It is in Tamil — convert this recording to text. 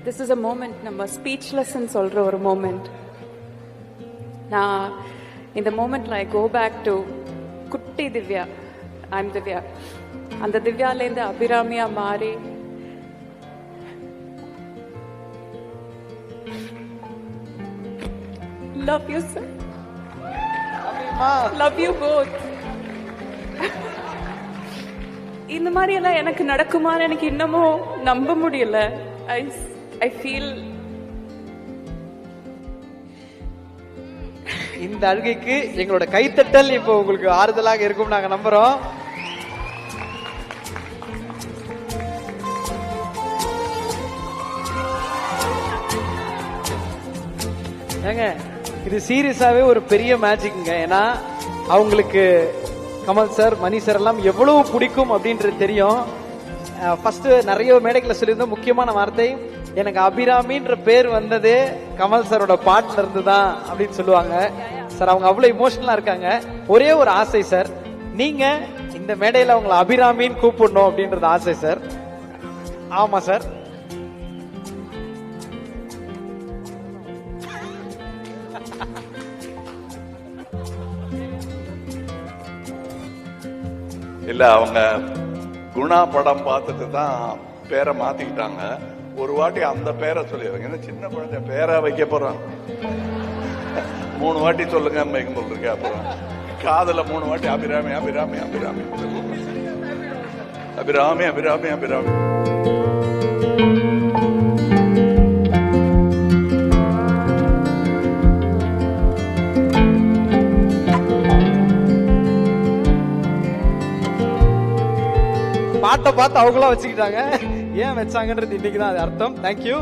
திஸ் இஸ் அ மூமெண்ட், நம்ம ஸ்பீச்லெஸ்ன்னு சொல்ற ஒரு மூமெண்ட். நான் இந்த மூமெண்ட்ல ஐ கோ பேக் டு குட்டி திவ்யா. ஐம் திவ்யா. அந்த திவ்யாலேருந்து அபிராமியா மாறி love you sir, love you both. இந்த மாதிரி எல்லாம் எனக்கு நடக்குமான்னு எனக்கு இன்னமும் நம்ப முடியல. I feel இந்த அழுகைக்கு எங்களோட கைத்தட்டல் இப்போ உங்களுக்கு ஆறுதலாக இருக்கும் நாங்க நம்புறோம். ஏங்க இது சீரியஸாவே ஒரு பெரிய மேஜிக்ங்க. ஏன்னா அவங்களுக்கு கமல் சார், மணி சார் எல்லாம் எவ்வளவு பிடிக்கும் அப்படின்றது தெரியும். ஃபர்ஸ்ட் நிறைய மேடைகளை சொல்லியிருந்தோம். முக்கியமான வார்த்தை, எனக்கு அபிராமின்ற பேர் வந்ததே கமல் சாரோட பாட்டுல இருந்து தான் அப்படின்னு சொல்லுவாங்க. சார் அவங்க அவ்வளவு இமோஷனலா இருக்காங்க. ஒரே ஒரு ஆசை சார், நீங்க இந்த மேடையில அவங்களை அபிராமின்னு கூப்பிடணும் அப்படின்றது ஆசை சார். ஆமா சார். இல்ல, அவங்க குணா படம் பார்த்துட்டு தான் பேரை மாத்திக்கிட்டாங்க. ஒரு வாட்டி அந்த பேரை சொல்லிடுறாங்க. ஏன்னா சின்ன குழந்தை பேரை வைக்க போறாங்க. 3 வாட்டி சொல்லுங்க சொல்லிருக்கேன். அப்புறம் காதல 3 வாட்டி அபிராமி அபிராமி அபிராமி அபிராமி அபிராமி அபிராமி. பாட்டை பார்த்து அவங்களா வச்சுக்கிட்டாங்க. ஏன் வச்சாங்கன்றது இன்னைக்குதான் அது அர்த்தம். தேங்க்யூ.